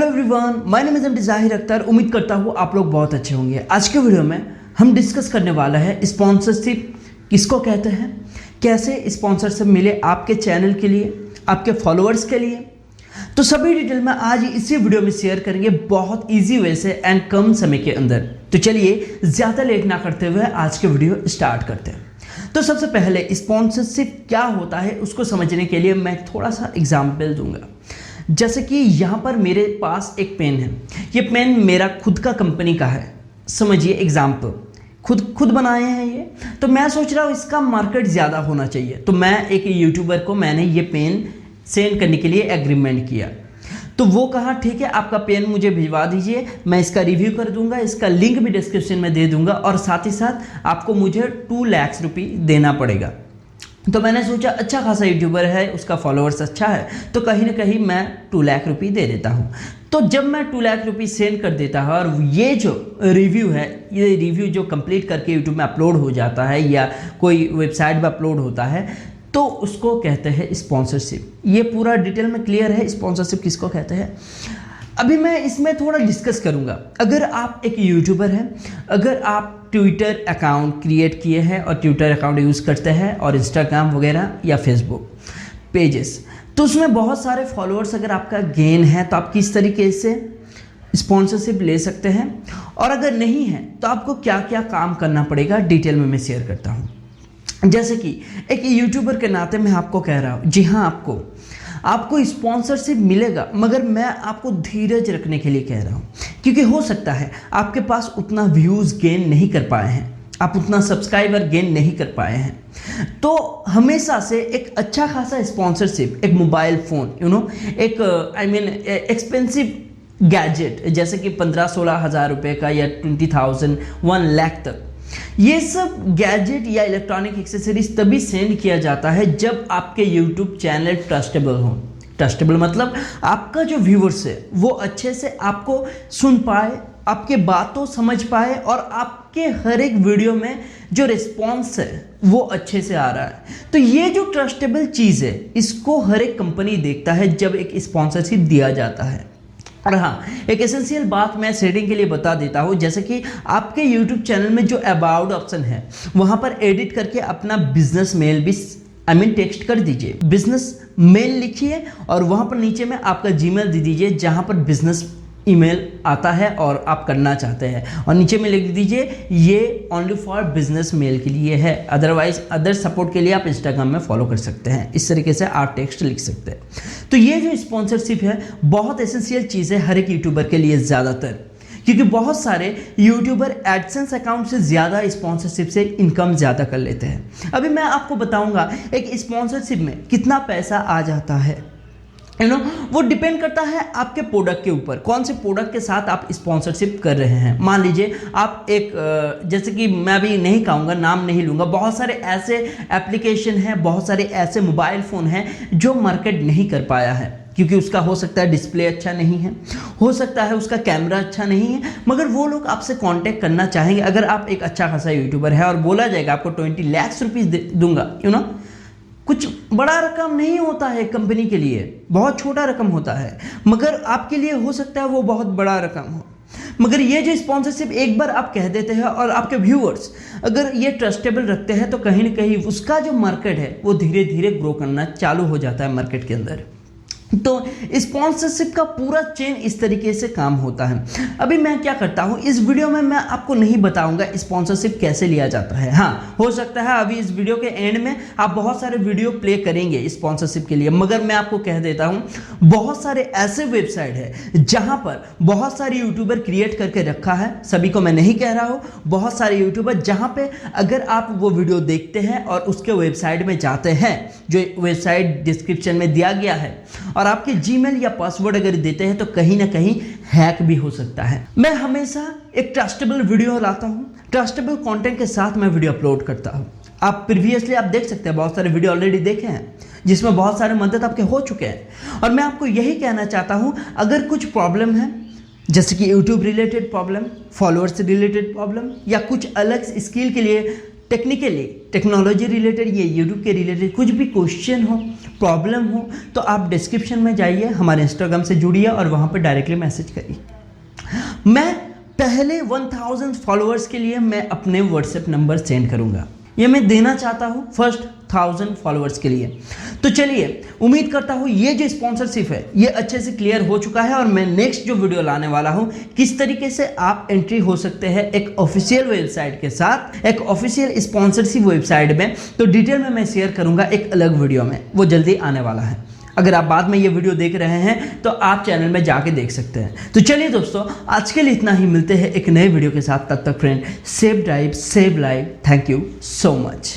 Hello everyone, my name is जाहिर अख्तर। उम्मीद करता हूँ आप लोग बहुत अच्छे होंगे। आज के वीडियो में हम डिस्कस करने वाला है स्पॉन्सरशिप किसको कहते हैं, कैसे स्पॉन्सरशिप मिले आपके चैनल के लिए, आपके फॉलोअर्स के लिए। तो सभी डिटेल में आज इसी वीडियो में शेयर करेंगे बहुत इजी वे से एंड कम समय के अंदर। तो चलिए ज़्यादा लेट ना करते हुए आज के वीडियो स्टार्ट करते हैं। तो सबसे पहले स्पॉन्सरशिप क्या होता है उसको समझने के लिए मैं थोड़ा सा एग्जाम्पल दूंगा। जैसे कि यहाँ पर मेरे पास एक पेन है, ये पेन मेरा खुद का कंपनी का है, समझिए एग्जाम्पल, खुद बनाए हैं ये। तो मैं सोच रहा हूँ इसका मार्केट ज़्यादा होना चाहिए, तो मैं एक यूट्यूबर को मैंने ये पेन सेंड करने के लिए एग्रीमेंट किया। तो वो कहा ठीक है आपका पेन मुझे भिजवा दीजिए, मैं इसका रिव्यू कर दूंगा, इसका लिंक भी डिस्क्रिप्शन में दे दूंगा और साथ ही साथ आपको मुझे 2 लाख रुपये देना पड़ेगा। तो मैंने सोचा अच्छा खासा यूट्यूबर है, उसका फॉलोअर्स अच्छा है, तो कहीं ना कहीं मैं 2 लाख रुपये दे देता हूँ। तो जब मैं 2 लाख रुपये सेंड कर देता है और ये जो रिव्यू है, ये रिव्यू जो कंप्लीट करके यूट्यूब में अपलोड हो जाता है या कोई वेबसाइट पर अपलोड होता है, तो उसको कहते हैं स्पॉन्सरशिप। ये पूरा डिटेल में क्लियर है स्पॉन्सरशिप किसको कहते हैं। अभी मैं इसमें थोड़ा डिस्कस करूंगा। अगर आप एक यूट्यूबर हैं, अगर आप ट्विटर अकाउंट क्रिएट किए हैं और ट्विटर अकाउंट यूज़ करते हैं और इंस्टाग्राम वगैरह या फेसबुक पेजेस, तो उसमें बहुत सारे फॉलोअर्स अगर आपका गेन है तो आप किस तरीके से स्पॉन्सरशिप ले सकते हैं, और अगर नहीं है तो आपको क्या क्या काम करना पड़ेगा डिटेल में मैं शेयर करता हूँ। जैसे कि एक यूट्यूबर के नाते मैं आपको कह रहा हूँ, जी हाँ आपको स्पॉन्सरशिप मिलेगा, मगर मैं आपको धीरज रखने के लिए कह रहा हूँ, क्योंकि हो सकता है आपके पास उतना व्यूज़ गेन नहीं कर पाए हैं, आप उतना सब्सक्राइबर गेन नहीं कर पाए हैं। तो हमेशा से एक अच्छा खासा स्पॉन्सरशिप, एक मोबाइल फ़ोन एक एक्सपेंसिव गैजेट जैसे कि 15-16 हज़ार रुपये का या 20,000 1 लाख तक, ये सब गैजेट या इलेक्ट्रॉनिक एक्सेसरीज तभी सेंड किया जाता है जब आपके YouTube चैनल ट्रस्टेबल हो। ट्रस्टेबल मतलब आपका जो व्यूअर्स है वो अच्छे से आपको सुन पाए, आपके बातों समझ पाए और आपके हर एक वीडियो में जो रिस्पॉन्स है वो अच्छे से आ रहा है। तो ये जो ट्रस्टेबल चीज़ है इसको हर एक कंपनी देखता है जब एक स्पॉन्सरशिप दिया जाता है। और हाँ, एक एसेंशियल बात मैं सेटिंग के लिए बता देता हूँ, जैसे कि आपके YouTube चैनल में जो अबाउट ऑप्शन है वहाँ पर एडिट करके अपना बिजनेस मेल भी टेक्स्ट कर दीजिए, बिजनेस मेल लिखिए और वहाँ पर नीचे में आपका जीमेल दे दीजिए जहाँ पर बिजनेस ईमेल आता है और आप करना चाहते हैं, और नीचे में लिख दीजिए ये ओनली फॉर बिजनेस मेल के लिए है, अदरवाइज अदर सपोर्ट के लिए आप इंस्टाग्राम में फॉलो कर सकते हैं। इस तरीके से आप टेक्स्ट लिख सकते हैं। तो ये जो स्पॉन्सरशिप है बहुत एसेंशियल चीज़ है हर एक यूट्यूबर के लिए ज़्यादातर, क्योंकि बहुत सारे यूट्यूबर एडसेंस अकाउंट से ज़्यादा स्पॉन्सरशिप से इनकम ज़्यादा कर लेते हैं। अभी मैं आपको बताऊंगा एक स्पॉन्सरशिप में कितना पैसा आ जाता है। वो डिपेंड करता है आपके प्रोडक्ट के ऊपर, कौन से प्रोडक्ट के साथ आप स्पॉन्सरशिप कर रहे हैं। मान लीजिए आप एक जैसे कि मैं अभी नहीं कहूँगा, नाम नहीं लूँगा, बहुत सारे ऐसे एप्लीकेशन हैं, बहुत सारे ऐसे मोबाइल फ़ोन हैं जो मार्केट नहीं कर पाया है, क्योंकि उसका हो सकता है डिस्प्ले अच्छा नहीं है, हो सकता है उसका कैमरा अच्छा नहीं है, मगर वो लोग आपसे कांटेक्ट करना चाहेंगे। अगर आप एक अच्छा खासा यूट्यूबर है और बोला जाएगा आपको 20 लाख रुपीज़ दूंगा, कुछ बड़ा रकम नहीं होता है कंपनी के लिए, बहुत छोटा रकम होता है, मगर आपके लिए हो सकता है वो बहुत बड़ा रकम हो। मगर ये जो स्पॉन्सरशिप एक बार आप कह देते हैं और आपके व्यूअर्स अगर ये ट्रस्टेबल रखते हैं तो कहीं ना कहीं उसका जो मार्केट है वो धीरे धीरे ग्रो करना चालू हो जाता है मार्केट के अंदर। तो स्पॉन्सरशिप का पूरा चेन इस तरीके से काम होता है। अभी मैं क्या करता हूँ, इस वीडियो में मैं आपको नहीं बताऊंगा स्पॉन्सरशिप कैसे लिया जाता है। हाँ, हो सकता है अभी इस वीडियो के एंड में आप बहुत सारे वीडियो प्ले करेंगे स्पॉन्सरशिप के लिए, मगर मैं आपको कह देता हूँ बहुत सारे ऐसे वेबसाइट है जहाँ पर बहुत सारे यूट्यूबर क्रिएट करके रखा है, सभी को मैं नहीं कह रहा हूँ, बहुत सारे यूट्यूबर जहाँ पे अगर आप वो वीडियो देखते हैं और उसके वेबसाइट में जाते हैं, जो वेबसाइट डिस्क्रिप्शन में दिया गया है, और आपके जीमेल या पासवर्ड अगर देते हैं तो कहीं ना कहीं हैक भी हो सकता है। मैं हमेशा एक ट्रस्टेबल वीडियो लाता हूं, ट्रस्टेबल कंटेंट के साथ मैं वीडियो अपलोड करता हूं। आप प्रीवियसली आप देख सकते हैं, बहुत सारे वीडियो ऑलरेडी देखे हैं जिसमें बहुत सारे मदद आपके हो चुके हैं। और मैं आपको यही कहना चाहता हूं, अगर कुछ प्रॉब्लम है जैसे कि यूट्यूब रिलेटेड प्रॉब्लम, फॉलोअर्स से रिलेटेड प्रॉब्लम, या कुछ अलग स्किल के लिए टेक्निकली टेक्नोलॉजी रिलेटेड ये यूट्यूब के रिलेटेड कुछ भी क्वेश्चन हो, प्रॉब्लम हो, तो आप डिस्क्रिप्शन में जाइए, हमारे इंस्टाग्राम से जुड़िए और वहाँ पर डायरेक्टली मैसेज करिए। मैं पहले 1000 फॉलोअर्स के लिए मैं अपने व्हाट्सएप नंबर सेंड करूँगा, ये मैं देना चाहता हूँ फर्स्ट 1000 फॉलोअर्स के लिए। तो चलिए, उम्मीद करता हूँ ये जो स्पॉन्सरशिप है ये अच्छे से क्लियर हो चुका है और मैं नेक्स्ट जो वीडियो लाने वाला हूँ किस तरीके से आप एंट्री हो सकते हैं एक ऑफिशियल वेबसाइट के साथ, एक ऑफिशियल स्पॉन्सरशिप वेबसाइट में, तो डिटेल में मैं शेयर करूँगा एक अलग वीडियो में, वो जल्दी आने वाला है। अगर आप बाद में ये वीडियो देख रहे हैं तो आप चैनल में जाके देख सकते हैं। तो चलिए दोस्तों, आज के लिए इतना ही, मिलते हैं एक नए वीडियो के साथ। तब तक friend, save drive save life. Thank you so much.